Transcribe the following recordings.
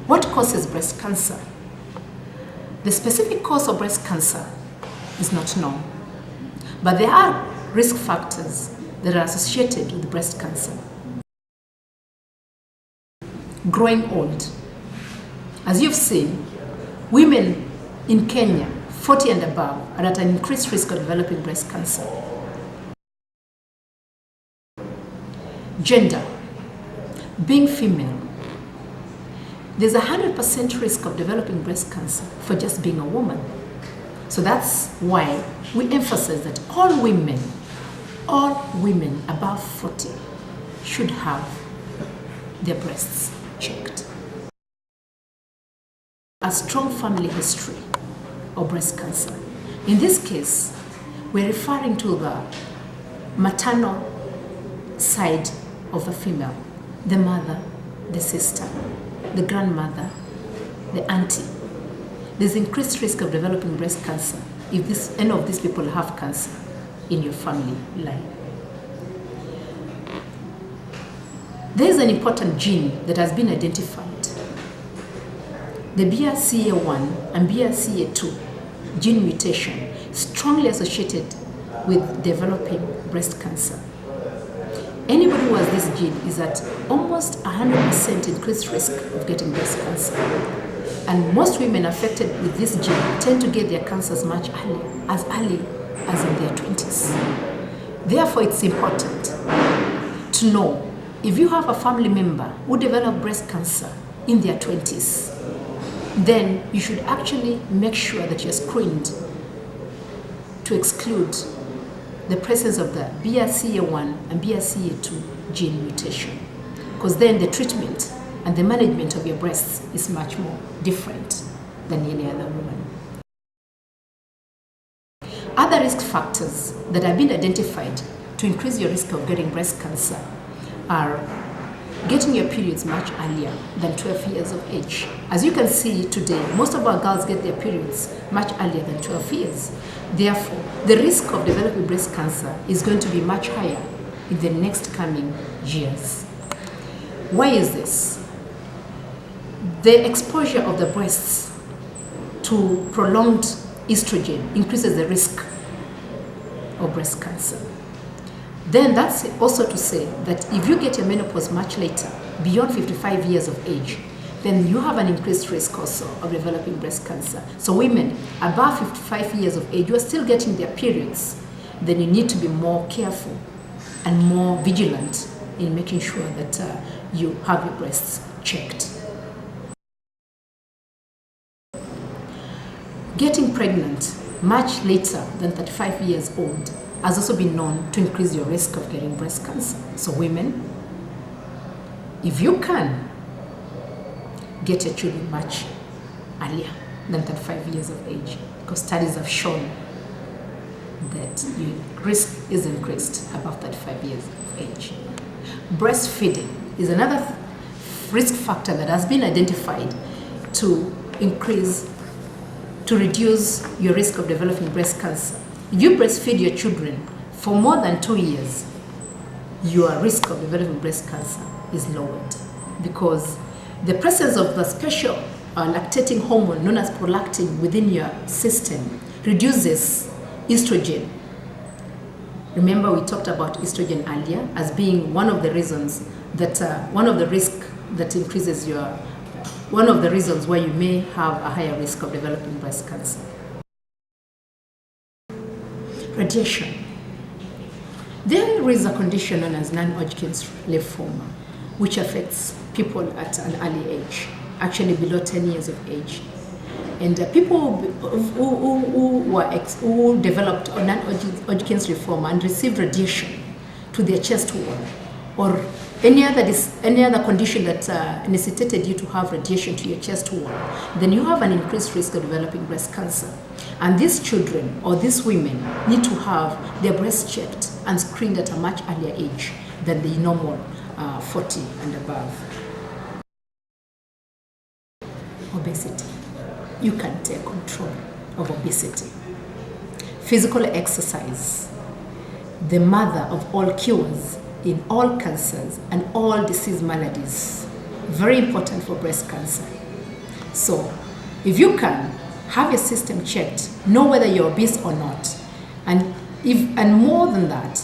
What causes breast cancer? The specific cause of breast cancer is not known, but there are risk factors that are associated with breast cancer. Growing old. As you've seen, women in Kenya, 40 and above, are at an increased risk of developing breast cancer. Gender. Being female. There's a 100% risk of developing breast cancer for just being a woman. So that's why we emphasize that all women above 40 should have their breasts checked. A strong family history of breast cancer. In this case, we're referring to the maternal side of the female, the mother, the sister, the grandmother, the auntie. There's increased risk of developing breast cancer if any of these people have cancer in your family line. There's an important gene that has been identified. The BRCA1 and BRCA2 gene mutation strongly associated with developing breast cancer. Anybody who has this gene is at almost 100% increased risk of getting breast cancer. And most women affected with this gene tend to get their cancers much earlier, as early as in their 20s. Therefore, it's important to know if you have a family member who developed breast cancer in their 20s, then you should actually make sure that you're screened to exclude the presence of the BRCA1 and BRCA2 gene mutation. Because then the treatment and the management of your breasts is much more different than any other woman. Other risk factors that have been identified to increase your risk of getting breast cancer are getting your periods much earlier than 12 years of age. As you can see today, most of our girls get their periods much earlier than 12 years. Therefore, the risk of developing breast cancer is going to be much higher in the next coming years. Why is this? The exposure of the breasts to prolonged estrogen increases the risk of breast cancer. Then that's also to say that if you get your menopause much later, beyond 55 years of age, then you have an increased risk also of developing breast cancer. So women above 55 years of age who are still getting their periods, then you need to be more careful and more vigilant in making sure that you have your breasts checked. Getting pregnant much later than 35 years old has also been known to increase your risk of getting breast cancer. So women, if you can, get your children much earlier than 35 years of age, because studies have shown that your risk is increased above 35 years of age. Breastfeeding is another risk factor that has been identified to reduce your risk of developing breast cancer. If you breastfeed your children for more than 2 years, your risk of developing breast cancer is lowered, because the presence of the special lactating hormone known as prolactin within your system reduces estrogen. Remember, we talked about estrogen earlier as being one of the reasons that one of the reasons why you may have a higher risk of developing breast cancer. Radiation. There is a condition known as non-Hodgkin's lymphoma, which affects people at an early age, actually below 10 years of age. And people who developed a non-Hodgkin's lymphoma and received radiation to their chest wall, or any other condition that necessitated you to have radiation to your chest wall, then you have an increased risk of developing breast cancer. And these children or these women need to have their breasts checked and screened at a much earlier age than the normal 40 and above. Obesity. You can take control of obesity. Physical exercise, the mother of all cures in all cancers and all disease maladies. Very important for breast cancer. So if you can, have your system checked, know whether you're obese or not. And more than that,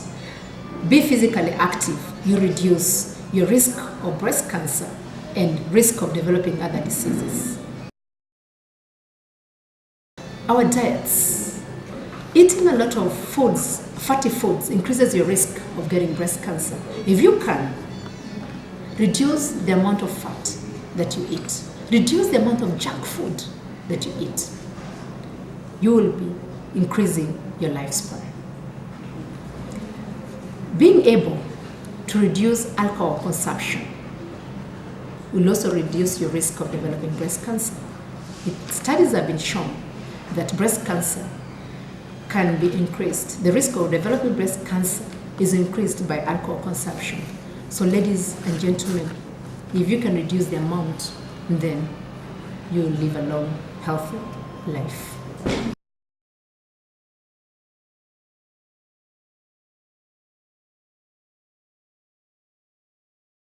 be physically active. You reduce your risk of breast cancer and risk of developing other diseases. Our diets. Eating a lot of foods, fatty foods, increases your risk of getting breast cancer. If you can, reduce the amount of fat that you eat. Reduce the amount of junk food that you eat. You will be increasing your lifespan. Being able to reduce alcohol consumption will also reduce your risk of developing breast cancer. Studies have been shown that breast cancer can be increased. The risk of developing breast cancer is increased by alcohol consumption. So ladies and gentlemen, if you can reduce the amount, then you will live a long, healthy life.